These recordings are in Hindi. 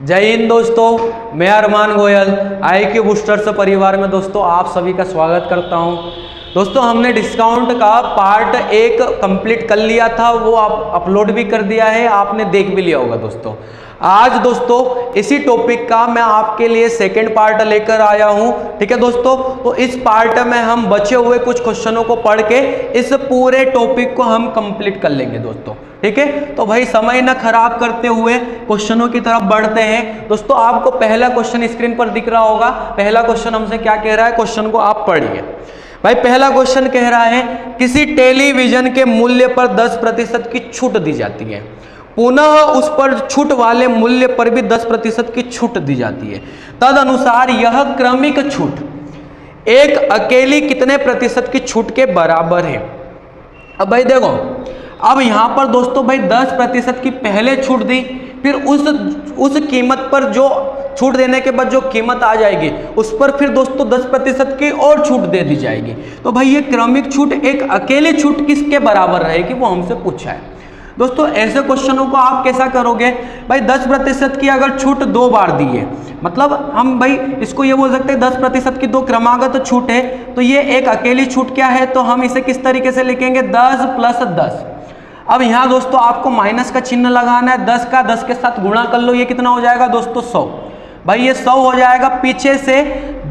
जय हिंद दोस्तों, मैं अरमान गोयल IQ बूस्टर्स परिवार में दोस्तों आप सभी का स्वागत करता हूं। दोस्तों हमने डिस्काउंट का पार्ट 1 कंप्लीट कर लिया था, वो आप अपलोड भी कर दिया है, आपने देख भी लिया होगा। दोस्तों आज दोस्तों इसी टॉपिक का मैं आपके लिए सेकंड पार्ट लेकर आया हूं। ठीक है दोस्तों, तो इस पार्ट में हम बचे हुए कुछ क्वेश्चनों को पढ़ के इस पूरे टॉपिक को हम कंप्लीट कर लेंगे दोस्तों। ठीक है, तो भाई समय ना खराब करते हुए क्वेश्चनों की तरफ बढ़ते हैं। दोस्तों आपको पहला क्वेश्चन स्क्रीन पर दिख रहा होगा। पहला क्वेश्चन हमसे क्या कह रहा है, क्वेश्चन को आप पढ़िए। भाई पहला क्वेश्चन कह रहा है किसी टेलीविजन के मूल्य पर 10% की छूट दी जाती है, पुनः उस पर छूट वाले मूल्य पर भी 10% की छूट दी जाती है। तद अनुसार यह क्रमिक छूट एक अकेली कितने प्रतिशत की छूट के बराबर है। अब भाई देखो, अब यहां पर दोस्तों भाई 10% की पहले छूट दी, फिर उस कीमत पर जो छूट देने के बाद जो कीमत आ जाएगी उस पर फिर दोस्तों 10% की और छूट दे दी जाएगी। तो भाई ये क्रमिक छूट एक अकेली छूट किसके बराबर रहेगी, वो हमसे पूछा है। दोस्तों ऐसे क्वेश्चनों को आप कैसा करोगे, भाई 10% की अगर छूट 2 बार दी है, मतलब हम भाई इसको ये बोल सकते हैं 10% की 2 क्रमागत छूट है, तो ये एक अकेली छूट क्या है, तो हम इसे किस तरीके से लिखेंगे 10 + 10। अब यहाँ दोस्तों आपको माइनस का चिन्ह लगाना है, 10 का 10 के साथ गुणा कर लो, ये कितना हो जाएगा दोस्तों 100। भाई ये 100 हो जाएगा। पीछे से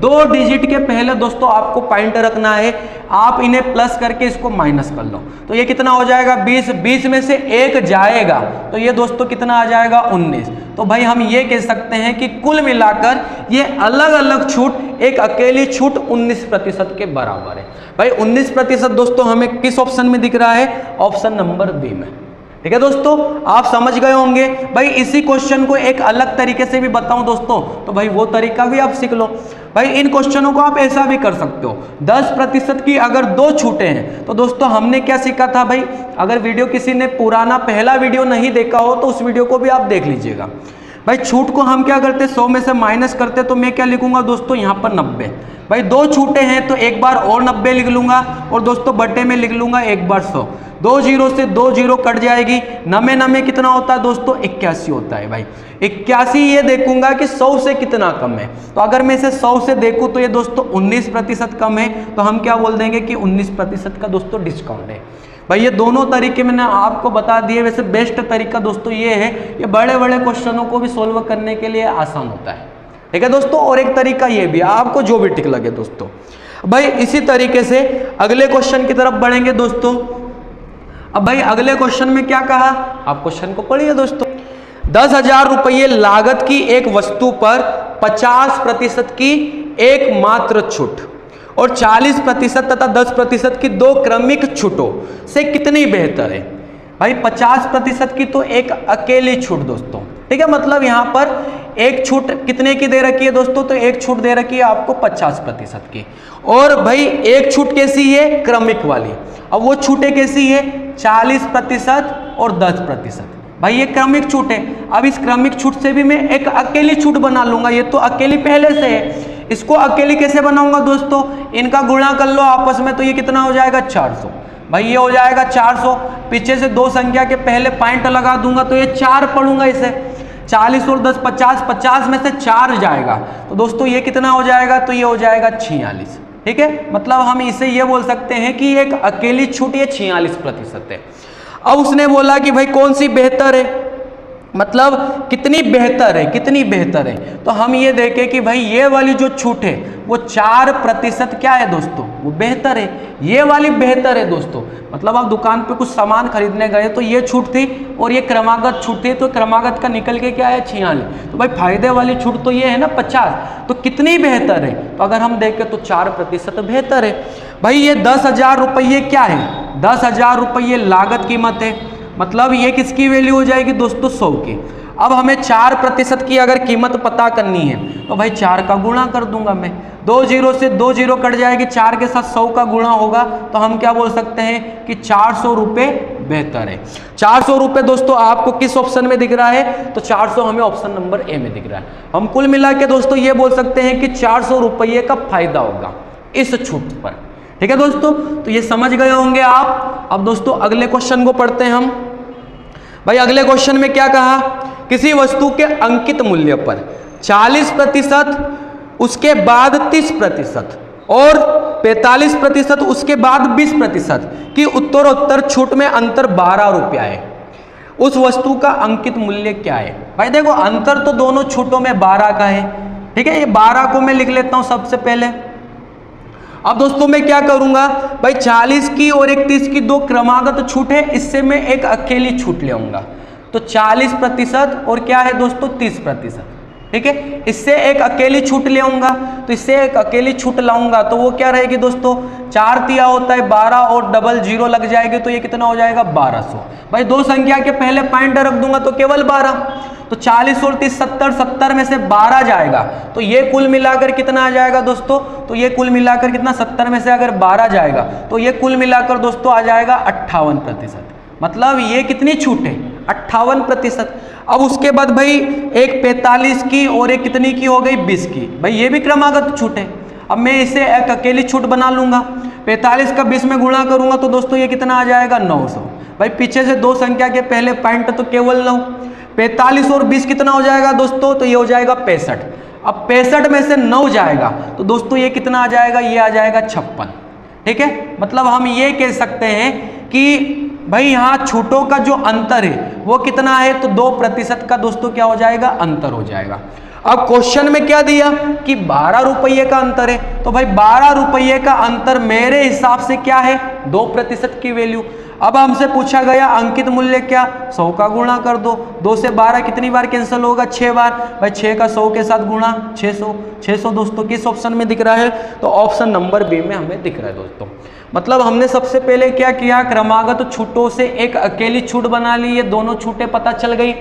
2 डिजिट के पहले दोस्तों आपको पॉइंट रखना है, आप इन्हें प्लस करके इसको माइनस कर लो, तो ये कितना हो जाएगा 20। 20 में से 1 जाएगा तो ये दोस्तों कितना आ जाएगा 19। तो भाई हम ये कह सकते हैं कि कुल मिलाकर ये अलग अलग छूट एक अकेली छूट 19% के बराबर है। भाई 19% दोस्तों हमें किस ऑप्शन में दिख रहा है, ऑप्शन नंबर बी में। ठीक है दोस्तों, आप समझ गए होंगे। भाई इसी क्वेश्चन को एक अलग तरीके से भी बताऊं दोस्तों, तो भाई वो तरीका भी आप सीख लो। भाई इन क्वेश्चनों को आप ऐसा भी कर सकते हो, 10% की अगर 2 छूटें हैं, तो दोस्तों हमने क्या सीखा था भाई, अगर वीडियो किसी ने पुराना पहला वीडियो नहीं देखा हो तो उस वीडियो को भी आप देख लीजिएगा। भाई छूट को हम क्या करते, 100 में से माइनस करते, तो मैं क्या लिखूंगा दोस्तों यहाँ पर 90। भाई 2 छूटे हैं तो एक बार और 90 लिख लूंगा, और दोस्तों बट्टे में लिख लूंगा एक बार 100। 2 जीरो से 2 जीरो कट जाएगी, नमे नमे कितना होता है दोस्तों 81 होता है। भाई 81 ये देखूंगा कि 100 से कितना कम है, तो अगर मैं इसे 100 से देखूं तो ये दोस्तों 19% कम है, तो हम क्या बोल देंगे कि 19% का दोस्तों डिस्काउंट है। भाई ये दोनों तरीके मैंने आपको बता दिए। वैसे बेस्ट तरीका दोस्तों ये है, ये बड़े बड़े क्वेश्चनों को भी सोल्व करने के लिए आसान होता है। ठीक है दोस्तों, और एक तरीका ये भी, आपको जो भी ठीक लगे दोस्तों। भाई इसी तरीके से अगले क्वेश्चन की तरफ बढ़ेंगे दोस्तों। अब भाई अगले क्वेश्चन में क्या कहा, आप क्वेश्चन को पढ़िए दोस्तों। 10,000 रुपये लागत की एक वस्तु पर 50% की एकमात्र छूट और 40% तथा 10% की 2 क्रमिक छूटों से कितनी बेहतर है। भाई 50% की तो एक अकेली छूट दोस्तों। ठीक है, मतलब यहां पर एक छूट कितने की दे रखी है दोस्तों, तो एक छूट दे रखी है आपको 50% की। और भाई एक छूट कैसी है, क्रमिक वाली। अब वो छूटें कैसी है, 40% और 10%। भाई ये क्रमिक छूट है। अब इस क्रमिक छूट से भी मैं एक अकेली छूट बना लूंगा, ये तो अकेली पहले से है, इसको अकेली कैसे बनाऊंगा दोस्तों, इनका गुणा कर लो आपस में, तो ये कितना हो जाएगा 400। भाई ये हो जाएगा 400, पीछे से 2 संख्या के पहले पॉइंट लगा दूंगा तो ये 4 पढ़ूंगा इसे, 40 और 10 50, 50 में से 4 जाएगा, तो दोस्तों ये कितना हो जाएगा, तो ये हो जाएगा 46। ठीक है, मतलब हम इसे ये बोल सकते हैं कि एक अकेली छूट ये 46% है। अब उसने बोला कि भाई कौन सी बेहतर है, मतलब कितनी बेहतर है, कितनी बेहतर है, तो हम ये देखें कि भाई ये वाली जो छूट है वो 4% क्या है दोस्तों, वो बेहतर है, ये वाली बेहतर है दोस्तों। मतलब आप दुकान पे कुछ सामान खरीदने गए तो ये छूट थी और ये क्रमागत छूट थी, तो क्रमागत का निकल के क्या है 46, तो भाई फायदे वाली छूट तो ये है ना 50, तो कितनी बेहतर है, तो अगर हम देखें तो 4% बेहतर है। भाई ये 10,000 रुपये क्या है, 10,000 रुपये लागत कीमत है, मतलब ये किसकी वैल्यू हो जाएगी दोस्तों 100 की। अब हमें 4% की अगर कीमत पता करनी है तो भाई 4 का गुणा कर दूंगा मैं, 2 जीरो से 2 जीरो कट जाएगी, 4 के साथ 100 का गुणा होगा, तो हम क्या बोल सकते हैं कि 400 रुपये बेहतर है। 400 रुपये दोस्तों आपको किस ऑप्शन में दिख रहा है, तो 400 हमें ऑप्शन नंबर ए में दिख रहा है। हम कुल मिला के दोस्तों ये बोल सकते हैं कि 400 रुपये का फायदा होगा इस छूट पर। ठीक है दोस्तों, तो ये समझ गए होंगे आप। अब दोस्तों अगले क्वेश्चन को पढ़ते हैं हम। भाई अगले क्वेश्चन में क्या कहा, किसी वस्तु के अंकित मूल्य पर 40%, उसके बाद 30% और 45% उसके बाद 20% की उत्तरोत्तर छूट में अंतर 12 रुपया है, उस वस्तु का अंकित मूल्य क्या है। भाई देखो अंतर तो दोनों छूटों में 12 का है, ठीक है, ये 12 को मैं लिख लेता हूं सबसे पहले। अब दोस्तों मैं क्या करूंगा, भाई 40 की और 31 की दो क्रमागत छूट है, इससे मैं एक अकेली छूट ले आऊंगा, तो 40% और क्या है दोस्तों 30%, ठीक है, इससे एक अकेली छूट ले आऊंगा, तो इससे एक अकेली छूट लाऊंगा तो वो क्या रहेगी दोस्तों, 4 तिया होता है 12 और डबल जीरो लग जाएगी, तो ये कितना हो जाएगा 1200। भाई दो संख्या के पहले पॉइंट रख दूंगा तो केवल 12, तो 40 और 30 70, 70 में से 12 जाएगा, तो ये कुल मिलाकर कितना आ जाएगा दोस्तों, तो ये कुल मिलाकर कितना, 70 में से अगर 12 जाएगा तो ये कुल मिलाकर दोस्तों आ जाएगा 58%, मतलब ये कितनी छूट है 58%। अब उसके बाद भाई एक 45 की और एक कितनी की हो गई 20 की, भाई ये भी क्रमागत छूट है। अब मैं इसे एक अकेली छूट बना लूंगा, 45 का 20 में गुणा करूंगा तो दोस्तों ये कितना आ जाएगा 900। भाई पीछे से दो संख्या के पहले पॉइंट तो केवल 9, 45 और 20 कितना हो जाएगा दोस्तों, तो ये हो जाएगा 65। अब 65 में से 9 जाएगा तो दोस्तों ये कितना आ जाएगा, ये आ जाएगा 56, ठीक है। मतलब हम ये कह सकते हैं कि भाई यहाँ छूटों का जो अंतर है वो कितना है, तो 2% का दोस्तों क्या हो जाएगा, अंतर हो जाएगा। अब क्वेश्चन में क्या दिया कि 12 रुपये का अंतर है, तो भाई 12 रुपये का अंतर मेरे हिसाब से क्या है 2% की वैल्यू। अब हमसे पूछा गया अंकित मूल्य क्या, 100 का गुणा कर दो, 2 से 12 कितनी बार कैंसिल होगा, 6 बार, भाई 6 का 100 के साथ गुणा 600, 600 दोस्तों किस ऑप्शन में दिख रहा है, तो ऑप्शन नंबर बी में हमें दिख रहा है दोस्तों। मतलब हमने सबसे पहले क्या किया, क्रमागत छूटों से एक अकेली छूट बना ली, ये दोनों छूटें पता चल गई।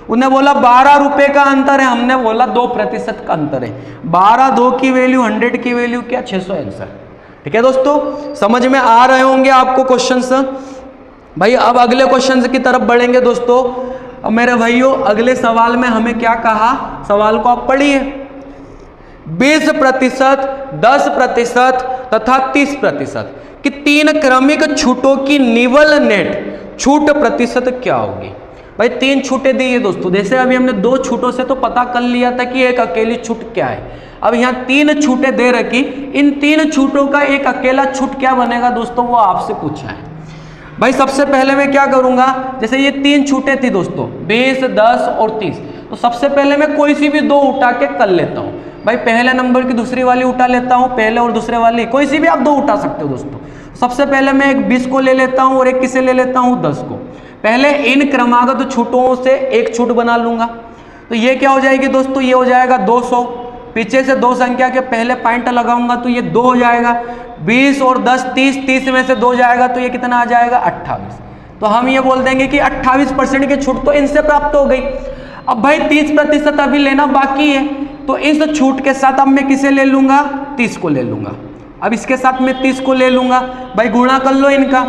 उन्हें बोला 12 रुपये का अंतर है, हमने बोला 2% का अंतर है, 12 2 की वैल्यू 100 की वैल्यू क्या 600 आंसर, ठीक है दोस्तों, समझ में आ रहे होंगे आपको क्वेश्चंस। भाई अब अगले क्वेश्चन की तरफ बढ़ेंगे दोस्तों। अब मेरे भाइयों अगले सवाल में हमें क्या कहा, सवाल को आप पढ़िए, 20%, 10% तथा 30% कि 3 क्रमिक छूटों की निवल नेट छूट प्रतिशत क्या होगी। भाई 3 छूटें दी है दोस्तों, जैसे अभी हमने 2 छूटों से तो पता कर लिया था कि एक अकेली छूट क्या है, अब यहाँ 3 छूटें दे रखी, इन 3 छूटों का एक अकेला छूट क्या बनेगा दोस्तों, वो आपसे पूछा है। भाई सबसे पहले मैं क्या करूंगा, जैसे ये 3 छूटें थी दोस्तों 20, 10 और 30, तो सबसे पहले मैं कोई सी भी 2 उठा के कर लेता हूँ। भाई पहले नंबर की दूसरी वाली उठा लेता हूँ, पहले और दूसरे वाली कोई सी भी आप 2 उठा सकते हो दोस्तों। सबसे पहले मैं एक 20 को ले लेता हूँ और एक किसे ले लेता हूँ 10 को। पहले इन क्रमागत छूटों से एक छूट बना लूंगा, तो ये क्या हो जाएगी दोस्तों, ये हो जाएगा 200। पीछे से 2 संख्या के पहले पॉइंट लगाऊंगा तो ये 2 हो जाएगा, 20 और 10 30, 30 में से 2 जाएगा तो ये कितना आ जाएगा 28। तो हम ये बोल देंगे कि 28% की छूट तो इनसे प्राप्त हो गई। अब भाई 30% अभी लेना बाकी है, तो इस छूट के साथ अब मैं किसे ले लूंगा, 30 को ले लूंगा। अब इसके साथ मैं 30 को ले लूंगा, भाई गुणा कर लो इनका,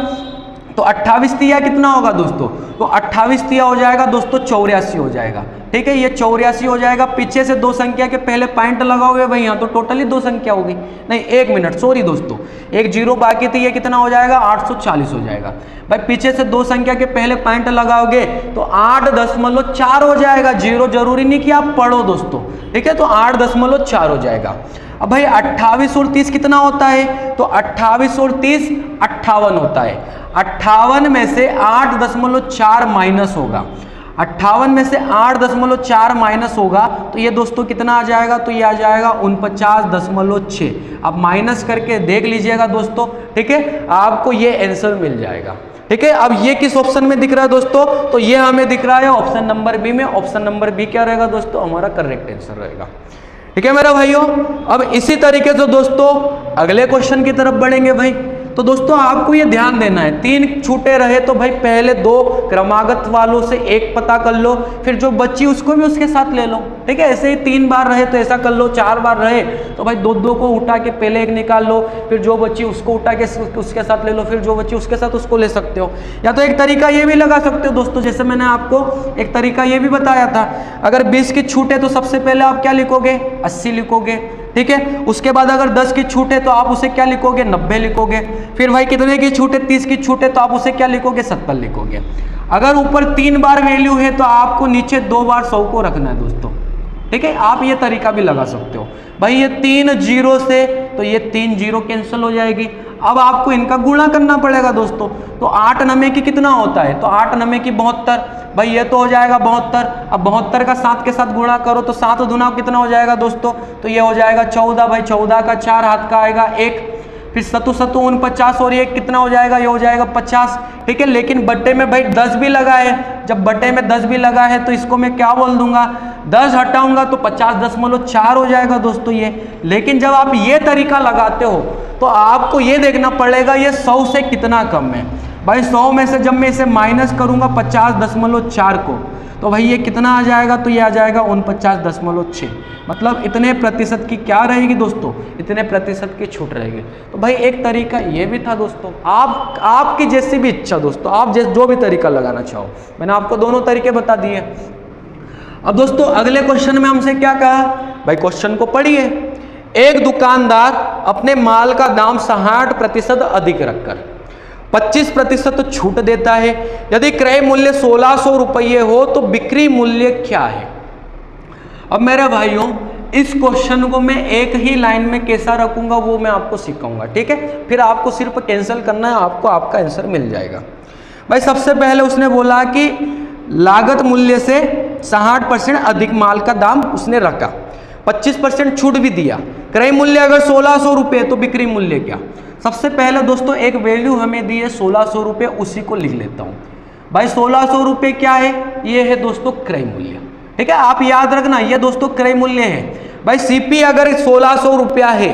तो 28 तिया कितना होगा दोस्तों, तो 28 तिया हो जाएगा दोस्तों 84 हो जाएगा, ठीक है, ये 84 हो जाएगा। पीछे से 2 संख्या के पहले पॉइंट लगाओगे भाई, यहाँ तो टोटली 2 संख्या होगी, नहीं 1 मिनट सॉरी दोस्तों, एक 0 बाकी थी, ये कितना हो जाएगा 840 हो जाएगा। भाई पीछे से 2 संख्या के पहले पॉइंट लगाओगे तो 8.4 हो जाएगा, 0 जरूरी नहीं कि आप पढ़ो दोस्तों, ठीक है, तो 8.4 हो जाएगा। अब भाई 28 और 30 कितना होता है, तो 28 और 30 58 होता है, 58 में से 8.4 माइनस होगा, 58 में से 8.4 माइनस होगा तो ये दोस्तों कितना आ जाएगा, तो ये आ जाएगा 49.6। अब माइनस करके देख लीजिएगा दोस्तों, ठीक है, आपको ये आंसर मिल जाएगा, ठीक है। अब ये किस ऑप्शन में दिख रहा है दोस्तों, तो ये हमें दिख रहा है ऑप्शन नंबर बी में। ऑप्शन नंबर बी क्या रहेगा दोस्तों, हमारा करेक्ट आंसर रहेगा, ठीक है मेरा भाइयों। अब इसी तरीके से दोस्तों अगले क्वेश्चन की तरफ बढ़ेंगे भाई। तो दोस्तों आपको ये ध्यान देना है, 3 छूटे रहे तो भाई पहले 2 क्रमागत वालों से एक पता कर लो, फिर जो बची उसको भी उसके साथ ले लो, ठीक है। ऐसे ही 3 बार रहे तो ऐसा कर लो, 4 बार रहे तो भाई 2 को उठा के पहले एक निकाल लो, फिर जो बची उसको उठा के उसके साथ ले लो, फिर जो बची उसके साथ उसको ले सकते हो। या तो एक तरीका ये भी लगा सकते हो दोस्तों, जैसे मैंने आपको एक तरीका ये भी बताया था, अगर 20 की छूट है तो सबसे पहले आप क्या लिखोगे 80 लिखोगे, ठीक है। उसके बाद अगर 10 की छूट है तो आप उसे क्या लिखोगे, 90 लिखोगे। फिर भाई कितने की छूट है, 30 की छूट है तो आप उसे क्या लिखोगे, 70 लिखोगे। अगर ऊपर 3 बार वैल्यू है तो आपको नीचे 2 बार 100 को रखना है दोस्तों, ठीक है। आप ये तरीका भी लगा सकते हो। भाई ये 3 जीरो से तो ये 3 जीरो कैंसिल हो जाएगी। अब आपको इनका गुणा करना पड़ेगा दोस्तों। तो 8 नमे की कितना होता है, तो 8 नमे की 72। भाई ये तो हो जाएगा 72। अब 72 का 7 के साथ गुणा करो तो 7 दूना कितना हो जाएगा दोस्तों, तो ये हो जाएगा 14। भाई 14 का 4 हाथ का आएगा 1। फिर 7 7 49 और ये कितना हो जाएगा, ये हो जाएगा 50, ठीक है। लेकिन बट्टे में भाई 10 भी लगा है, जब बट्टे में 10 भी लगा है तो इसको मैं क्या बोल दूंगा, 10 हटाऊंगा तो 50.4 हो जाएगा दोस्तों ये। लेकिन जब आप ये तरीका लगाते हो तो आपको ये देखना पड़ेगा ये 100 से कितना कम है। भाई 100 में से जब मैं इसे माइनस करूंगा 50.4 को, तो भाई ये कितना आ जाएगा, तो ये आ जाएगा 49.6। मतलब इतने प्रतिशत की क्या रहेगी दोस्तों, इतने प्रतिशत की छूट रहेगी। तो भाई एक तरीका ये भी था दोस्तों। आपकी जैसी भी इच्छा दोस्तों, आप जो भी तरीका लगाना चाहो, मैंने आपको दोनों तरीके बता दिए। अब दोस्तों अगले क्वेश्चन में हमसे क्या कहा, भाई क्वेश्चन को पढ़िए। एक दुकानदार अपने माल का दाम 60% अधिक रखकर 25% छूट देता है। यदि क्रय मूल्य 1600 रुपये हो तो बिक्री मूल्य क्या है। अब मेरे भाइयों इस क्वेश्चन को मैं एक ही लाइन में कैसा रखूंगा वो मैं आपको सिखाऊंगा, ठीक है। फिर आपको सिर्फ कैंसिल करना है, आपको आपका आंसर मिल जाएगा। भाई सबसे पहले उसने बोला कि लागत मूल्य से 60% अधिक माल का दाम उसने रखा, 25% छूट भी दिया। क्रय मूल्य अगर 1600 रुपये तो बिक्री मूल्य क्या। सबसे पहले दोस्तों एक वैल्यू हमें दी है 1600 रुपये, उसी को लिख लेता हूं। भाई 1600 रुपये क्या है, ये है दोस्तों क्रय मूल्य, ठीक है। आप याद रखना ये दोस्तों क्रय मूल्य है। भाई सीपी अगर 1600 रुपया है,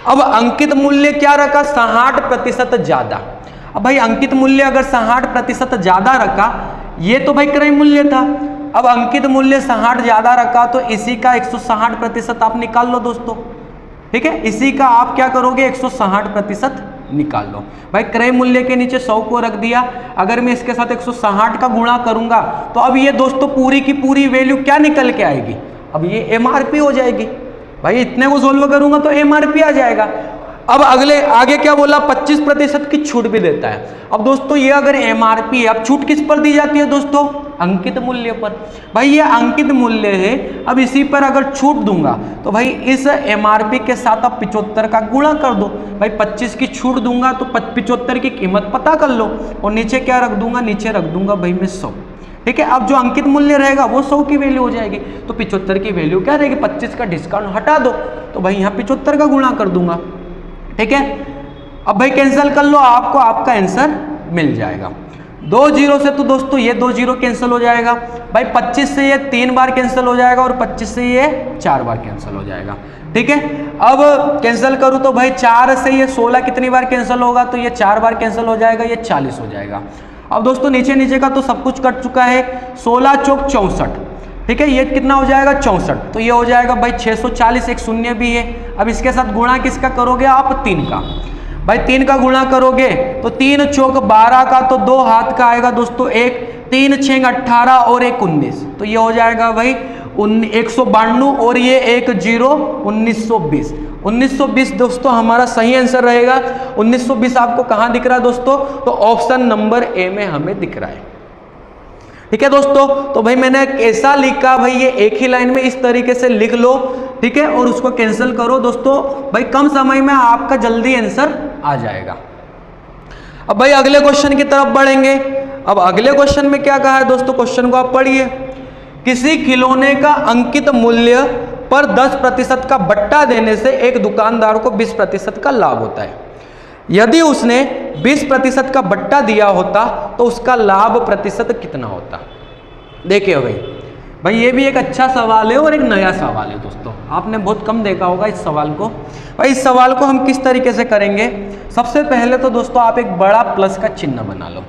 अब अंकित मूल्य क्या रखा, 60% ज्यादा। अब भाई अंकित मूल्य अगर 60% ज्यादा रखा, ये तो भाई क्रय मूल्य था। अब अंकित मूल्य 60 ज्यादा रखा तो इसी का 160% आप निकाल लो दोस्तों, ठीक है। इसी का आप क्या करोगे, 160% निकाल लो। भाई क्रय मूल्य के नीचे 100 को रख दिया। अगर मैं इसके साथ 160 का गुणा करूंगा तो अब ये दोस्तों पूरी की पूरी वैल्यू क्या निकल के आएगी, अब ये एमआरपी हो जाएगी। भाई इतने को सोल्व करूंगा तो एमआरपी आ जाएगा। अब आगे क्या बोला, 25% की छूट भी देता है। अब दोस्तों ये अगर एमआरपी है, अब छूट किस पर दी जाती है दोस्तों, अंकित मूल्य पर। भाई ये अंकित मूल्य है, अब इसी पर अगर छूट दूंगा तो भाई इस एमआरपी के साथ अब 75 का गुणा कर दो। भाई 25 की छूट दूंगा तो 75 की कीमत पता कर लो, और नीचे क्या रख दूंगा, नीचे रख दूंगा भाई मैं 100, ठीक है। अब जो अंकित मूल्य रहेगा वो 100 की वैल्यू हो जाएगी, तो 75 की वैल्यू क्या रहेगी, 25 का डिस्काउंट हटा दो तो भाई यहाँ 75 का गुणा कर दूंगा, ठीक है। अब भाई कैंसिल कर लो, आपको आपका आंसर मिल जाएगा। 2 जीरो से तो दोस्तों ये 2 जीरो कैंसिल हो जाएगा। भाई 25 से ये 3 बार कैंसिल हो जाएगा और 25 से ये 4 बार कैंसिल हो जाएगा, ठीक है। अब कैंसिल करूं तो भाई 4 से ये 16 कितनी बार कैंसिल होगा, तो ये 4 बार कैंसिल हो जाएगा, ये 40 हो जाएगा। अब दोस्तों नीचे का तो सब कुछ कट चुका है, 16 चौक 64, ठीक है। ये कितना हो जाएगा 64, तो ये हो जाएगा भाई 640, एक शून्य भी है। अब इसके साथ गुणा किसका करोगे आप, 3 का। भाई 3 का गुणा करोगे तो 3 चौक 12 का तो 2 हाथ का आएगा दोस्तों, 1 3 6 18 और 1 19, तो ये हो जाएगा भाई 192 और ये 1 0 1920। 1920 दोस्तों हमारा सही आंसर रहेगा। 1920 आपको कहाँ दिख रहा है दोस्तों, तो ऑप्शन नंबर ए में हमें दिख रहा है, ठीक है दोस्तों। तो भाई मैंने कैसा लिखा, भाई ये एक ही लाइन में इस तरीके से लिख लो, ठीक है, और उसको कैंसिल करो दोस्तों। भाई कम समय में आपका जल्दी आंसर आ जाएगा। अब भाई अगले क्वेश्चन की तरफ बढ़ेंगे। अब अगले क्वेश्चन में क्या कहा है दोस्तों, क्वेश्चन को आप पढ़िए। किसी खिलौने का अंकित मूल्य पर 10% का बट्टा देने से एक दुकानदार को 20% का लाभ होता है। यदि उसने 20% का बट्टा दिया होता तो उसका लाभ प्रतिशत कितना होता। देखिए भाई ये भी एक अच्छा सवाल है और एक नया सवाल है दोस्तों, आपने बहुत कम देखा होगा इस सवाल को। भाई इस सवाल को हम किस तरीके से करेंगे, सबसे पहले तो दोस्तों आप एक बड़ा प्लस का चिन्ह बना लो।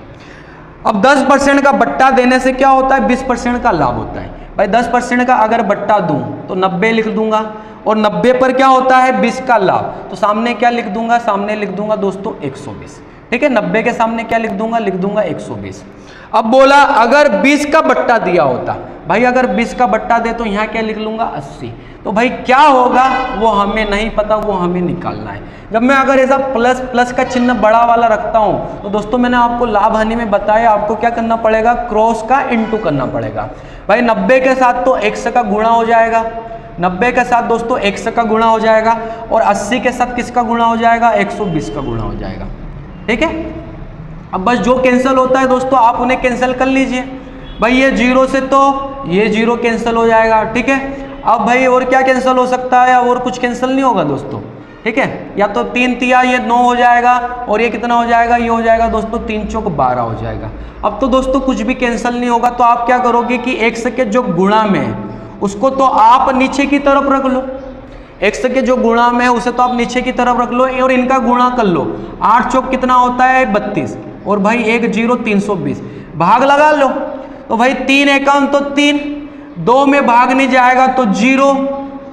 अब 10% का बट्टा देने से क्या होता है, 20% का लाभ होता है। भाई 10% का अगर बट्टा दूं तो 90 लिख दूंगा, और 90 पर क्या होता है 20 का लाभ, तो सामने क्या लिख दूंगा, सामने लिख दूंगा दोस्तों 120, ठीक है। 90 के सामने क्या लिख दूंगा 120। अब बोला अगर 20 का बट्टा दिया होता, भाई अगर 20 का बट्टा दे तो यहाँ क्या लिख लूंगा 80। तो भाई क्या होगा वो हमें नहीं पता, वो हमें निकालना है। जब मैं अगर ऐसा प्लस प्लस का चिन्ह बड़ा वाला रखता हूँ तो दोस्तों मैंने आपको लाभ हानि में बताया आपको क्या करना पड़ेगा, क्रॉस का इनटू करना पड़ेगा। भाई 90 के साथ तो x का गुणा हो जाएगा, 90 के साथ दोस्तों x का गुणा हो जाएगा, और 80 के साथ किसका गुणा हो जाएगा, 120 का गुणा हो जाएगा। ठीक है, अब बस जो कैंसिल होता है दोस्तों आप उन्हें कैंसिल कर लीजिए। भाई ये 0 से तो ये 0 कैंसिल हो जाएगा। ठीक है, अब भाई और क्या कैंसिल हो सकता है, और कुछ कैंसिल नहीं होगा दोस्तों। ठीक है, या तो 3 तिया ये 9 हो जाएगा, और ये कितना हो जाएगा, ये हो जाएगा दोस्तों 3 चौक 12 हो जाएगा। अब तो दोस्तों कुछ भी कैंसिल नहीं होगा, तो आप क्या करोगे कि x के जो गुणा में है उसको तो आप नीचे की तरफ रख लो, x के जो गुणा में है उसे तो आप नीचे की तरफ रख लो, और इनका गुणा कर लो। 8 चौक कितना होता है 32, और भाई 1 0 320, भाग लगा लो। तो भाई 3 एकाउन तो 3, 2 में भाग नहीं जाएगा तो 0,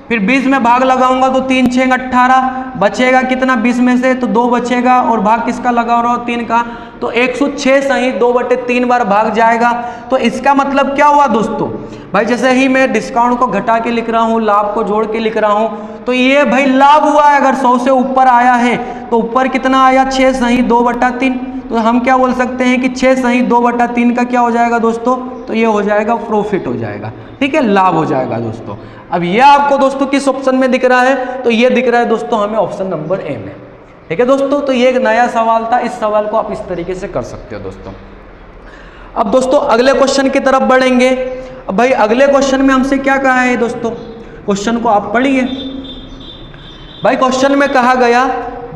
फिर 20 में भाग लगाऊंगा तो 3 6 18, बचेगा कितना 20 में से, तो 2 बचेगा, और भाग किसका लगा रहा हो 3 का, तो 106 सही 2/3 बार भाग जाएगा। तो इसका मतलब क्या हुआ दोस्तों, भाई जैसे ही मैं डिस्काउंट को घटा के लिख रहा हूँ, लाभ को जोड़ के लिख रहा हूँ, तो ये भाई लाभ हुआ है। अगर 100 से ऊपर आया है तो ऊपर कितना आया 6 सही 2/3, तो हम क्या बोल सकते हैं कि 6 सही 2/3 का क्या हो जाएगा दोस्तों, तो ये हो जाएगा प्रॉफिट हो जाएगा। ठीक है, लाभ हो जाएगा दोस्तों। अब ये आपको दोस्तों किस ऑप्शन में दिख रहा है, तो ये दिख रहा है दोस्तों हमें ऑप्शन नंबर ए में। ठीक है दोस्तों, तो ये एक नया सवाल था, इस सवाल को आप इस तरीके से कर सकते हो दोस्तों। अब दोस्तों अगले क्वेश्चन की तरफ बढ़ेंगे। अब भाई अगले क्वेश्चन में हमसे क्या कहा है दोस्तों, क्वेश्चन को आप पढ़िए। भाई क्वेश्चन में कहा गया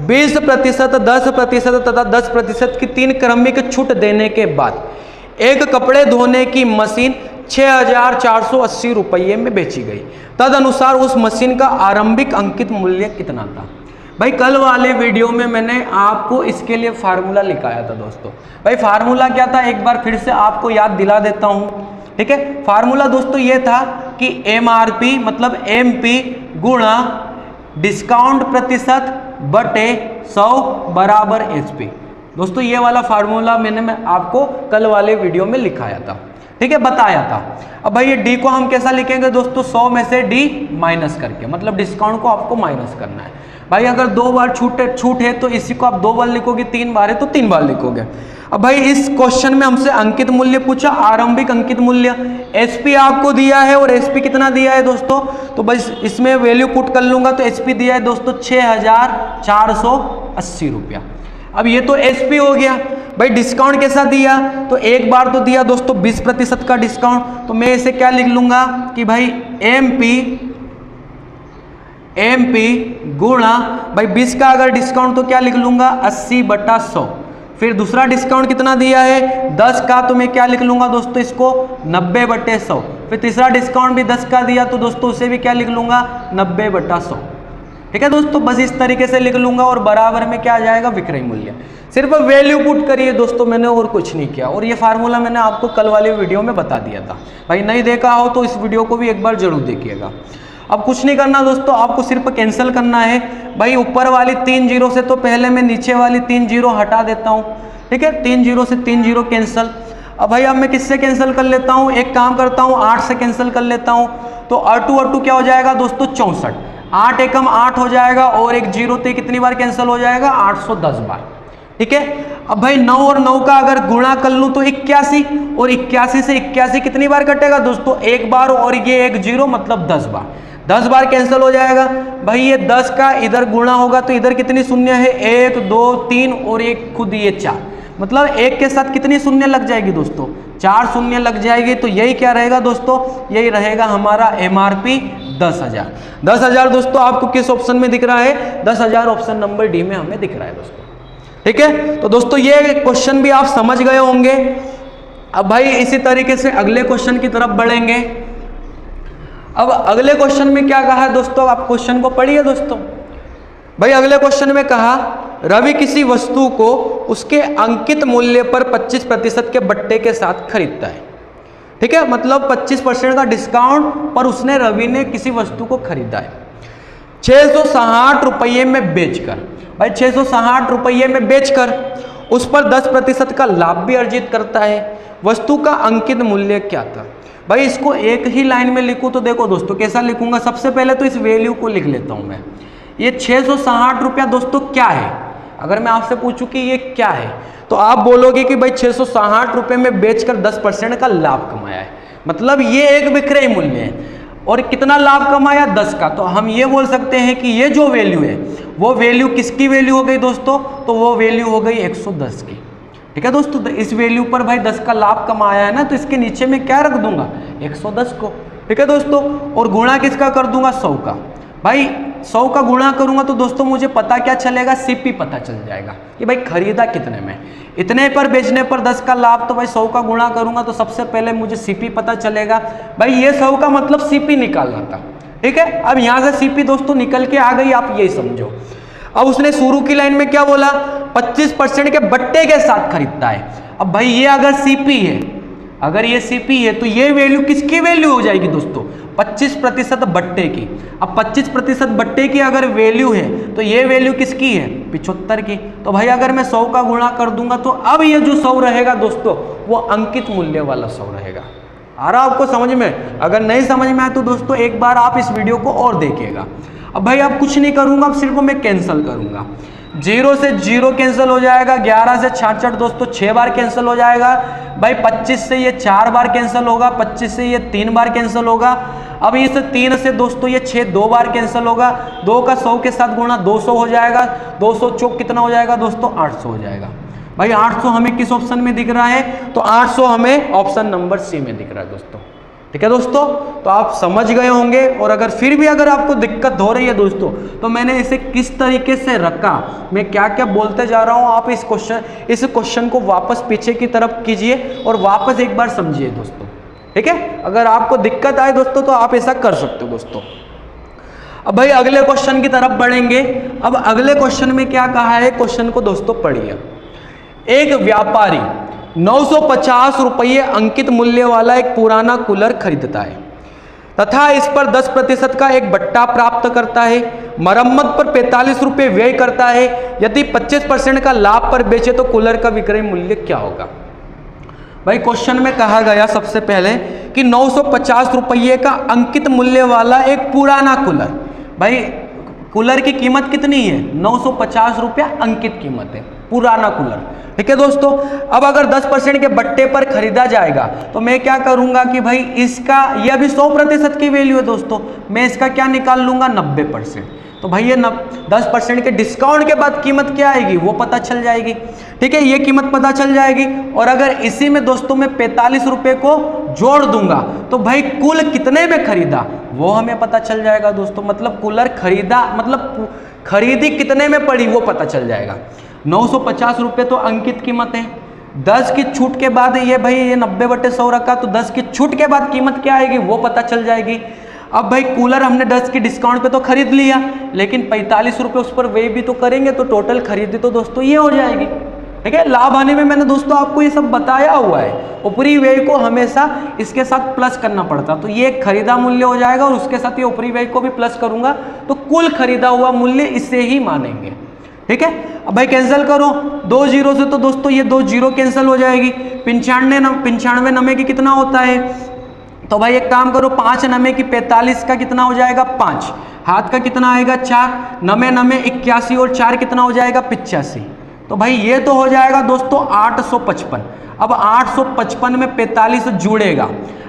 20%, 10% तथा 10% की 3 क्रमिक छूट देने के बाद एक कपड़े धोने की मशीन 6,480 रुपये में बेची गई। तदनुसार उस मशीन का आरंभिक अंकित मूल्य कितना था। भाई कल वाले वीडियो में मैंने आपको इसके लिए फार्मूला लिखाया था दोस्तों। भाई फार्मूला क्या था, एक बार फिर से आपको याद दिला देता हूँ। ठीक है, फार्मूला दोस्तों ये था कि MRP मतलब MP गुणा डिस्काउंट प्रतिशत बटे 100 बराबर SP। दोस्तों ये वाला फार्मूला मैं आपको कल वाले वीडियो में लिखाया था। ठीक है, बताया था। अब भाई ये D को हम कैसा लिखेंगे दोस्तों, 100 में से D माइनस करके, मतलब डिस्काउंट को आपको माइनस करना है। भाई अगर 2 बार छूट है तो इसी को आप 2 बार लिखोगे, 3 बार है तो 3 बार लिखोगे। अब भाई इस क्वेश्चन में हमसे अंकित मूल्य पूछा, आरंभिक अंकित मूल्य SP आपको दिया है, और SP कितना दिया है दोस्तों, तो बस इसमें वैल्यू पुट कर लूंगा तो SP दिया है दोस्तों 6,480 रुपया। अब ये तो SP हो गया। भाई डिस्काउंट कैसा दिया, तो एक बार तो दिया दोस्तों 20% का डिस्काउंट, तो मैं इसे क्या लिख लूंगा कि भाई MP गुणा भाई 20 का अगर डिस्काउंट तो क्या लिख लूंगा 80/100। फिर दूसरा डिस्काउंट कितना दिया है 10 का, तो मैं क्या लिख लूंगा दोस्तों इसको 90/100। फिर तीसरा डिस्काउंट भी 10 का दिया तो दोस्तों उसे भी क्या लिख लूंगा 90/100। ठीक है दोस्तों, बस इस तरीके से लिख लूंगा, और बराबर में क्या आ जाएगा विक्रय मूल्य। सिर्फ वैल्यू पुट करिए दोस्तों, मैंने और कुछ नहीं किया। और ये फार्मूला मैंने आपको कल वाले वीडियो में बता दिया था। भाई नहीं देखा हो तो इस वीडियो को भी एक बार जरूर देखिएगा। अब कुछ नहीं करना दोस्तों, आपको सिर्फ कैंसिल करना है। भाई ऊपर वाली 3 0 से तो पहले मैं नीचे वाली 3 0 हटा देता हूँ। ठीक है, 3 0 से 3 0 कैंसिल। अब भाई अब मैं किससे कैंसिल कर लेता हूँ, एक काम करता हूँ 8 से कैंसिल कर लेता हूँ। तो 8 क्या हो जाएगा दोस्तों 64, 8 एकम 8 हो जाएगा, और एक 0 थे कितनी बार कैंसिल हो जाएगा 810 बार। ठीक है, अब भाई 9 और 9 का अगर गुणा कर लूँ तो 81, और 81 से 81 कितनी बार कटेगा दोस्तों एक बार, और ये एक 0 मतलब 10 बार, 10 बार कैंसिल हो जाएगा। भाई ये 10 का इधर गुणा होगा तो इधर कितनी शून्य है 1 2 3 और एक खुद ये 4, मतलब 1 के साथ कितनी शून्य लग जाएगी दोस्तों 4 शून्य लग जाएगी। तो यही क्या रहेगा दोस्तों, यही रहेगा हमारा MRP 10,000। 10,000 दोस्तों आपको किस ऑप्शन में दिख रहा है, 10,000 ऑप्शन नंबर डी में हमें दिख रहा है दोस्तों। ठीक है, तो दोस्तों ये क्वेश्चन भी आप समझ गए होंगे। अब भाई इसी तरीके से अगले क्वेश्चन की तरफ बढ़ेंगे। अब अगले क्वेश्चन में क्या कहा है दोस्तों, आप क्वेश्चन को पढ़िए दोस्तों। भाई अगले क्वेश्चन में कहा रवि किसी वस्तु को उसके अंकित मूल्य पर 25% के बट्टे के साथ खरीदता है। ठीक है, मतलब 25% का डिस्काउंट पर उसने रवि ने किसी वस्तु को खरीदा है 660 रुपये में बेचकर। भाई 660 रुपये में बेचकर उस पर 10% का लाभ भी अर्जित करता है। वस्तु का अंकित मूल्य क्या था। भाई इसको एक ही लाइन में लिखूँ तो देखो दोस्तों कैसा लिखूंगा, सबसे पहले तो इस वैल्यू को लिख लेता हूँ मैं। ये 660 रुपया दोस्तों क्या है, अगर मैं आपसे पूछूं कि ये क्या है तो आप बोलोगे कि भाई 660 रुपये में बेचकर 10% का लाभ कमाया है, मतलब ये एक विक्रय मूल्य है। और कितना लाभ कमाया, 10 का। तो हम ये बोल सकते हैं कि ये जो वैल्यू है वो वैल्यू किसकी वैल्यू हो गई दोस्तों, तो वो वैल्यू हो गई 110 की। ठीक है दोस्तों, तो इस वैल्यू पर भाई 10 का लाभ कमाया है ना, तो इसके नीचे में क्या रख दूंगा, 110 को। ठीक है दोस्तों, और गुणा किसका कर दूंगा, 100 का। भाई 100 का गुणा करूंगा तो दोस्तों मुझे पता क्या चलेगा, सीपी पता चल जाएगा कि भाई खरीदा कितने में, इतने पर बेचने पर 10 का लाभ। तो भाई 100 का गुणा करूंगा तो सबसे पहले मुझे सीपी पता चलेगा। भाई ये 100 का मतलब सीपी निकालना था। ठीक है, अब यहां से सीपी दोस्तों निकल के आ गई, आप यही समझो। अब उसने शुरू की लाइन में क्या बोला, 25% के बट्टे के साथ खरीदता है। अब भाई ये अगर सीपी है, अगर ये सीपी है तो ये वैल्यू किसकी वैल्यू हो जाएगी दोस्तों, 25% बट्टे की। अब 25% बट्टे की अगर वैल्यू है तो ये वैल्यू किसकी है, 75 की। तो भाई अगर मैं 100 का गुणा कर दूंगा तो अब ये जो 100 रहेगा दोस्तों वो अंकित मूल्य वाला 100 रहेगा। आ रहा आपको समझ में? अगर नहीं समझ में आए तो दोस्तों एक बार आप इस वीडियो को और देखिएगा। अब भाई अब कुछ नहीं करूंगा, अब सिर्फ मैं कैंसिल करूंगा। 0 से 0 कैंसिल हो जाएगा, 11 से 66 दोस्तों 6 बार कैंसिल हो जाएगा। भाई 25 से ये 4 बार कैंसिल होगा, 25 से ये 3 बार कैंसिल होगा। अब इस 3 से दोस्तों ये 6 2 बार कैंसिल होगा, 2 का 100 के साथ गुणा 200 हो जाएगा, 200 चौक कितना हो जाएगा दोस्तों, 800 हो जाएगा। भाई 800 हमें किस ऑप्शन में दिख रहा है, तो 800 हमें ऑप्शन नंबर सी में दिख रहा है दोस्तों। ठीक है दोस्तों, तो आप समझ गए होंगे। और अगर फिर भी अगर आपको दिक्कत हो रही है दोस्तों, तो मैंने इसे किस तरीके से रखा, मैं क्या क्या बोलते जा रहा हूं, आप इस क्वेश्चन को वापस पीछे की तरफ कीजिए और वापस एक बार समझिए दोस्तों। ठीक है, अगर आपको दिक्कत आए दोस्तों तो आप ऐसा कर सकते हो दोस्तों। अब भाई अगले क्वेश्चन की तरफ बढ़ेंगे। अब अगले क्वेश्चन में क्या कहा है, क्वेश्चन को दोस्तों पढ़िए। एक व्यापारी 950 रुपये अंकित मूल्य वाला एक पुराना कूलर खरीदता है तथा इस पर 10% का एक बट्टा प्राप्त करता है। मरम्मत पर 45 रुपये व्यय करता है। यदि 25% का लाभ पर बेचे तो कूलर का विक्रय मूल्य क्या होगा। भाई क्वेश्चन में कहा गया सबसे पहले कि 950 रुपये का अंकित मूल्य वाला एक पुराना कूलर। भाई कूलर की कीमत कितनी है, 950 रुपया अंकित कीमत है, पुराना कूलर। ठीक है दोस्तों, अब अगर 10% के बट्टे पर खरीदा जाएगा तो मैं क्या करूंगा कि भाई इसका, यह अभी 100% की वैल्यू है दोस्तों, मैं इसका क्या निकाल लूंगा, 90%। तो भाई ये 10% के डिस्काउंट के बाद कीमत क्या आएगी वो पता चल जाएगी। ठीक है, ये कीमत पता चल जाएगी। और अगर इसी में दोस्तों मैं 45 रुपये को जोड़ दूंगा तो भाई कुल कितने में खरीदा वो हमें पता चल जाएगा दोस्तों। मतलब कूलर खरीदा, मतलब खरीदी कितने में पड़ी वो पता चल जाएगा। 950 रुपये तो अंकित कीमत है, 10 की छूट के बाद ये भाई ये 90/100 रखा, तो 10 की छूट के बाद कीमत क्या आएगी वो पता चल जाएगी। अब भाई कूलर हमने 10 की डिस्काउंट पे तो खरीद लिया, लेकिन 45 रुपये उस पर व्यय भी तो करेंगे, तो टोटल खरीदी तो दोस्तों ये हो जाएगी। ठीक है, लाभ हानि में मैंने दोस्तों आपको ये सब बताया हुआ है। ऊपरी व्यय को हमेशा इसके साथ प्लस करना पड़ता, तो ये खरीदा मूल्य हो जाएगा और उसके साथ ये ऊपरी व्यय को भी प्लस करूंगा तो कुल खरीदा हुआ मूल्य इसे ही मानेंगे। ठीक है, अब भाई कैंसिल करो, 2 जीरो से तो दोस्तों ये 2 जीरो कैंसिल हो जाएगी। 95 नमे की कितना होता है, तो भाई एक काम करो, 5 नमे की 45 का कितना हो जाएगा, 5 हाथ का कितना आएगा, 4 नमे 81 और 4 कितना हो जाएगा, 85। तो भाई ये तो हो जाएगा दोस्तों 855। अब 855 में 45 जुड़ेगा,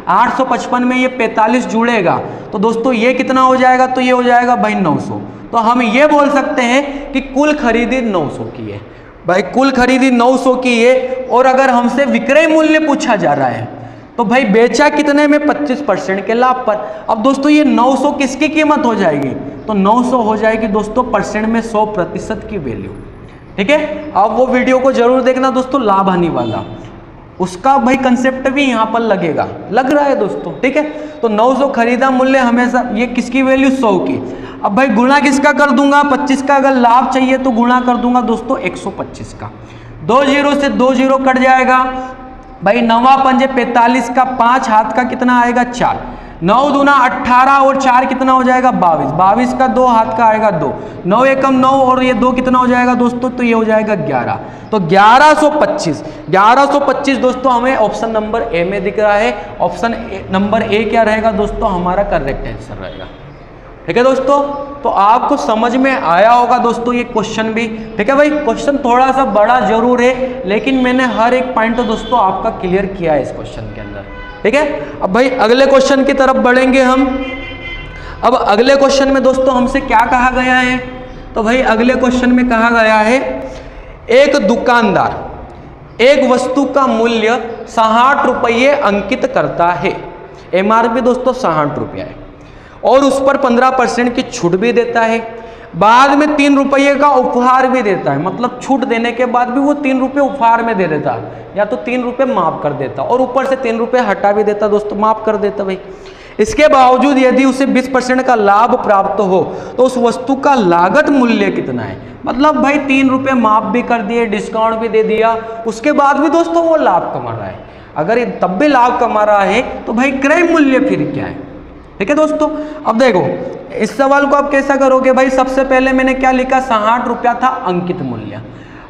855 में ये 45 जुड़ेगा तो दोस्तों ये कितना हो जाएगा, तो ये हो जाएगा भाई 900। तो हम ये बोल सकते हैं कि कुल खरीदी 900 की है। भाई कुल खरीदी 900 की है और अगर हमसे विक्रय मूल्य पूछा जा रहा है तो भाई बेचा कितने में, 25% के लाभ पर। अब दोस्तों ये 900 किसकी कीमत हो जाएगी, तो 900 हो जाएगी दोस्तों परसेंट में 100% की वैल्यू। ठीक है, अब वो वीडियो को जरूर देखना दोस्तों, लाभ हानि वाला, उसका भाई कंसेप्ट भी यहाँ पर लगेगा, लग रहा है दोस्तों। ठीक है, तो 900 खरीदा मूल्य हमेशा ये किसकी वैल्यू, 100 की। अब भाई गुणा किसका कर दूंगा, 25 का अगर लाभ चाहिए तो गुणा कर दूंगा दोस्तों 125 का। 2 जीरो से 2 जीरो कट जाएगा। भाई 9 पंजे 45 का 5 हाथ का कितना आएगा, 4 9 दूना 18 और 4 कितना हो जाएगा 22, 22 का 2 हाथ का आएगा 2, 9 एकम 9 और ये 2 कितना हो जाएगा दोस्तों, तो ये हो जाएगा 11, तो 1125, 1125 दोस्तों हमें ऑप्शन नंबर ए में दिख रहा है। ऑप्शन नंबर ए क्या रहेगा दोस्तों, हमारा करेक्ट आंसर रहेगा। ठीक है दोस्तों, तो आपको समझ में आया होगा दोस्तों ये क्वेश्चन भी। ठीक है भाई, क्वेश्चन थोड़ा सा बड़ा जरूर है, लेकिन मैंने हर एक पॉइंट दोस्तों आपका क्लियर किया है इस क्वेश्चन के अंदर। ठीक है, अब भाई अगले क्वेश्चन की तरफ बढ़ेंगे हम। अब अगले क्वेश्चन में दोस्तों हमसे क्या कहा गया है, तो भाई अगले क्वेश्चन में कहा गया है एक दुकानदार एक वस्तु का मूल्य 60 रुपये अंकित करता है। एमआरपी दोस्तों 60 रुपया है और उस पर 15% की छूट भी देता है। बाद में 3 रुपये का उपहार भी देता है, मतलब छूट देने के बाद भी वो 3 रुपये उपहार में दे देता, या तो 3 रुपये माफ कर देता और ऊपर से 3 रुपये हटा भी देता दोस्तों, माफ कर देता भाई। इसके बावजूद यदि उसे 20% का लाभ प्राप्त हो तो उस वस्तु का लागत मूल्य कितना है। मतलब भाई 3 रुपये माफ भी कर दिए, डिस्काउंट भी दे दिया, उसके बाद भी दोस्तों वो लाभ कमा रहा है। अगर ये तब भी लाभ कमा रहा है तो भाई क्रय मूल्य फिर क्या है। ठीक है दोस्तों, अब देखो इस सवाल को आप कैसा करोगे भाई, सबसे पहले मैंने क्या लिखा, 60 रुपया था अंकित मूल्य।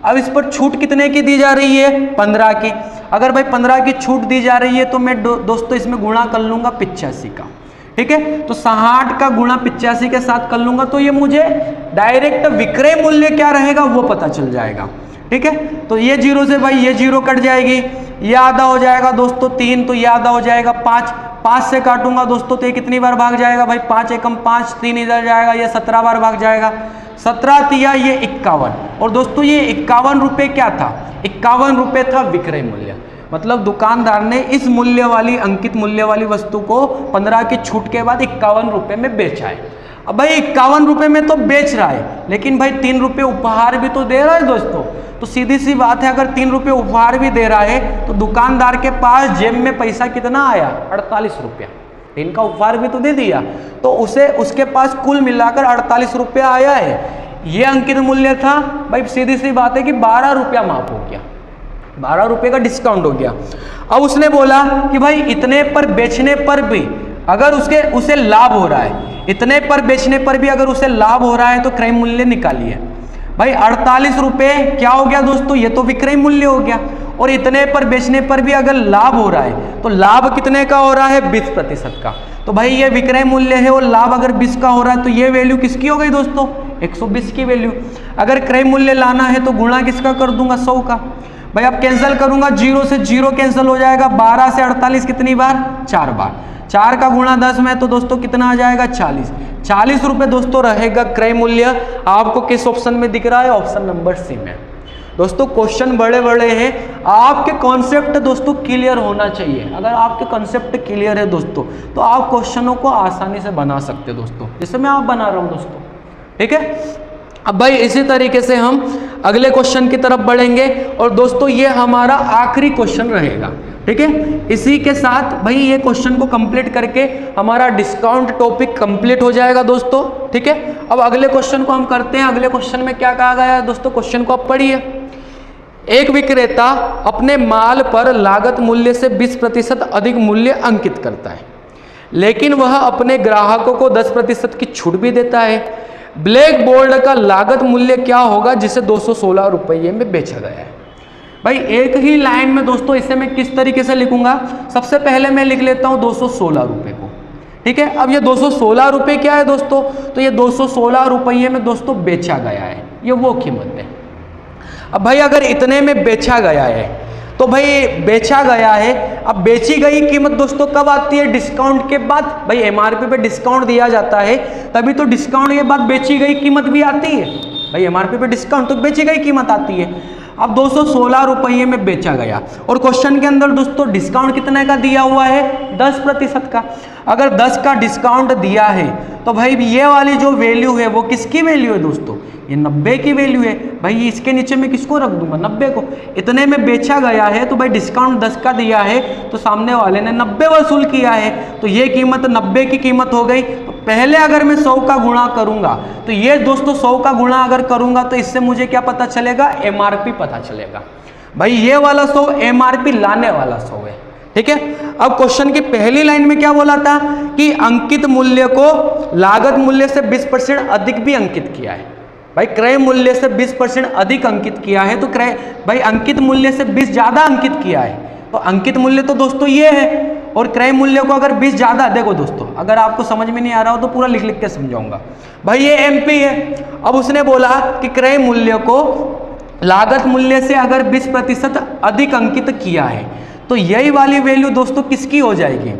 अब इस पर छूट कितने की दी जा रही है, 15 की। अगर भाई 15 की छूट दी जा रही है तो मैं दोस्तों इसमें गुणा कर लूंगा 85 का। ठीक है, तो 60 का गुणा 85 के साथ कर लूंगा तो ये मुझे डायरेक्ट विक्रय मूल्य क्या रहेगा वो पता चल जाएगा। ठीक है, तो ये 0 से भाई ये 0 कट जाएगी, ये आधा हो जाएगा दोस्तों 3, तो ये आधा हो जाएगा 5, 5 से काटूंगा दोस्तों तो ये कितनी बार भाग जाएगा भाई, 5 एकम 5, 3 इधर जाएगा, ये 17 बार भाग जाएगा, 17 तिया ये 51। और दोस्तों ये 51 रुपये क्या था, 51 रुपये था विक्रय मूल्य। मतलब दुकानदार ने इस मूल्य वाली अंकित मूल्य वाली वस्तु को 15 की छूट के बाद 51 रुपये में बेचा है। अब भाई 51 रुपये में तो बेच रहा है, लेकिन भाई 3 रुपये उपहार भी तो दे रहा है दोस्तों। तो सीधी सी बात है, अगर 3 रुपये उपहार भी दे रहा है तो दुकानदार के पास जेब में पैसा कितना आया, 48 रुपया। इनका उपहार भी तो दे दिया, तो उसे उसके पास कुल मिलाकर 48 रुपया आया है। ये अंकित मूल्य था भाई, सीधी सी बात है कि 12 रुपया माफ हो गया, 12 रुपये का डिस्काउंट हो गया। अब उसने बोला कि भाई इतने पर बेचने पर भी अगर उसे लाभ हो रहा है, इतने पर बेचने पर भी अगर उसे लाभ हो रहा है तो क्रय मूल्य निकालिए। भाई 48 रुपये क्या हो गया दोस्तों, ये तो विक्रय मूल्य हो गया। और इतने पर बेचने पर भी अगर लाभ हो रहा है तो लाभ कितने का हो रहा है, 20% का। तो भाई ये विक्रय मूल्य है और लाभ अगर 20 का हो रहा है तो ये वैल्यू किसकी हो गई दोस्तों, 120 की वैल्यू। अगर क्रय मूल्य लाना है तो गुणा किसका कर दूंगा, 100 का। भाई अब कैंसिल करूंगा, 0 से 0 कैंसिल हो जाएगा, 12 से 48 कितनी बार, 4 बार। 4 का गुणा 10 में तो दोस्तों कितना आ जाएगा, 40। 40 रुपये दोस्तों रहेगा क्रय मूल्य। आपको किस ऑप्शन में दिख रहा है, ऑप्शन नंबर सी में। दोस्तों क्वेश्चन बड़े बड़े हैं, आपके कॉन्सेप्ट दोस्तों क्लियर होना चाहिए। अगर आपके कॉन्सेप्ट क्लियर है दोस्तों तो आप क्वेश्चनों को आसानी से बना सकते हो दोस्तों, जैसे मैं आप बना रहा हूँ दोस्तों। ठीक है, अब भाई इसी तरीके से हम अगले क्वेश्चन की तरफ बढ़ेंगे और दोस्तों ये हमारा आखिरी क्वेश्चन रहेगा। ठीक है, इसी के साथ भाई ये क्वेश्चन को कंप्लीट करके हमारा डिस्काउंट टॉपिक कंप्लीट हो जाएगा दोस्तों। ठीक है, अब अगले क्वेश्चन को हम करते हैं। अगले क्वेश्चन में क्या कहा गया है दोस्तों, क्वेश्चन को आप पढ़िए। एक विक्रेता अपने माल पर लागत मूल्य से 20% अधिक मूल्य अंकित करता है, लेकिन वह अपने ग्राहकों को 10% की छूट भी देता है। ब्लैक बोर्ड का लागत मूल्य क्या होगा जिसे 216 रुपये में बेचा गया है। भाई एक ही लाइन में दोस्तों इसे मैं किस तरीके से लिखूंगा, सबसे पहले मैं लिख लेता हूं 216 रुपये को। ठीक है, अब ये 216 रुपये क्या है दोस्तों, तो ये 216 रुपये में दोस्तों बेचा गया है, ये वो कीमत है। अब भाई अगर इतने में बेचा गया है तो भाई बेचा गया है, अब बेची गई कीमत दोस्तों कब आती है, डिस्काउंट के बाद। भाई एमआरपी पे डिस्काउंट दिया जाता है तभी तो डिस्काउंट के बाद बेची गई कीमत भी आती है। भाई एमआरपी पे डिस्काउंट तो बेची गई कीमत आती है। अब 216 रुपये में बेचा गया और क्वेश्चन के अंदर दोस्तों डिस्काउंट कितने का दिया हुआ है, 10% का। अगर 10 का डिस्काउंट दिया है तो भाई ये वाली जो वैल्यू है वो किसकी वैल्यू है दोस्तों, ये 90 की वैल्यू है। भाई इसके नीचे मैं किसको रख दूंगा, 90 को। इतने में बेचा गया है तो भाई डिस्काउंट 10 का दिया है तो सामने वाले ने 90 वसूल किया है, तो ये कीमत 90 की कीमत हो गई। तो पहले अगर मैं 100 का गुणा करूंगा तो ये दोस्तों 100 का गुणा अगर करूंगा तो इससे मुझे क्या पता चलेगा, एमआरपी पता चलेगा। भाई ये वाला 100 एमआरपी लाने वाला 100 है। ठीक है। अब क्वेश्चन की पहली लाइन में क्या बोला था कि अंकित मूल्य को लागत मूल्य से 20% अधिक भी अंकित किया है। भाई क्रय मूल्य से 20% अधिक अंकित किया है, तो क्रय भाई अंकित मूल्य से 20 ज्यादा अंकित किया है, तो अंकित मूल्य तो दोस्तों ये है, और क्रय मूल्य को अगर 20 ज्यादा, देखो दोस्तों अगर आपको समझ में नहीं आ रहा हो तो पूरा लिख लिख के समझाऊंगा। भाई ये एमपी है, अब उसने बोला कि क्रय मूल्य को लागत मूल्य से अगर 20% अधिक अंकित किया है, तो यही वाली वैल्यू दोस्तों किसकी हो जाएगी?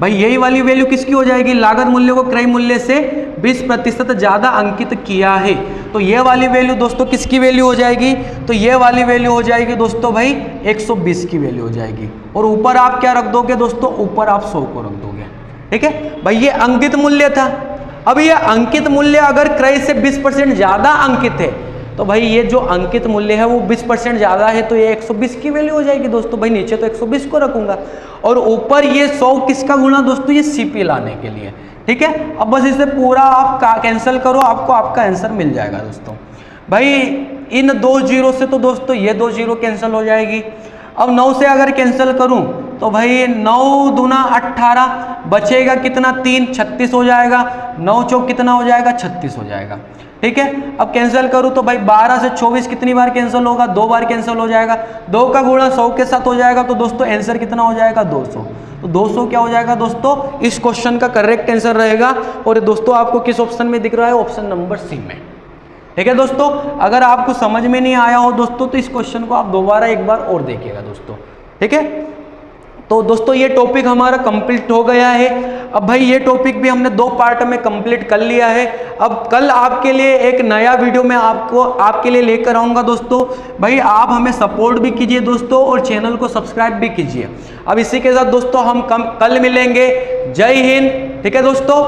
भाई यही वाली वैल्यू किसकी हो जाएगी? लागत मूल्य को क्रय मूल्य से 20% ज्यादा अंकित किया है, तो ये वाली वैल्यू दोस्तों किसकी वैल्यू हो जाएगी? तो ये वाली वैल्यू हो जाएगी दोस्तों भाई 120 की वैल्यू हो जाएगी, और ऊपर आप क्या रख दोगे दोस्तों? ऊपर आप 100 को रख दोगे। ठीक है भाई, ये अंकित मूल्य था। अब ये अंकित मूल्य अगर क्रय से 20% ज्यादा अंकित है, तो भाई ये जो अंकित मूल्य है वो 20% ज्यादा है, तो ये 120 की वैल्यू हो जाएगी दोस्तों। भाई नीचे तो 120 को रखूंगा, और ऊपर ये 100 किसका गुणा दोस्तों? ये सीपी लाने के लिए। ठीक है, अब बस इसे पूरा आप कैंसिल करो, आपको आपका आंसर मिल जाएगा दोस्तों। भाई इन 2 जीरो से तो दोस्तों ये 2 जीरो कैंसिल हो जाएगी। अब 9 से अगर कैंसिल करूं तो भाई 9 दूना 18, बचेगा कितना? 3, 36 हो जाएगा। 9 चौक कितना हो जाएगा? 36 हो जाएगा। ठीक है, अब कैंसिल करूं तो भाई 12 से 24 कितनी बार कैंसिल होगा? 2 बार कैंसिल हो जाएगा। 2 का गुणा 100 के साथ हो जाएगा, तो दोस्तों आंसर कितना हो जाएगा? 200। तो 200 क्या हो जाएगा दोस्तों? इस क्वेश्चन का करेक्ट आंसर रहेगा। और दोस्तों आपको किस ऑप्शन में दिख रहा है? ऑप्शन नंबर सी में। ठीक है दोस्तों, अगर आपको समझ में नहीं आया हो दोस्तों तो इस क्वेश्चन को आप दोबारा एक बार और देखिएगा दोस्तों। ठीक है, तो दोस्तों ये टॉपिक हमारा कंप्लीट हो गया है। अब भाई ये टॉपिक भी हमने 2 पार्ट में कंप्लीट कर लिया है। अब कल आपके लिए एक नया वीडियो मैं आपके लिए लेकर आऊँगा दोस्तों। भाई आप हमें सपोर्ट भी कीजिए दोस्तों, और चैनल को सब्सक्राइब भी कीजिए। अब इसी के साथ दोस्तों हम कल मिलेंगे। जय हिंद। ठीक है दोस्तों।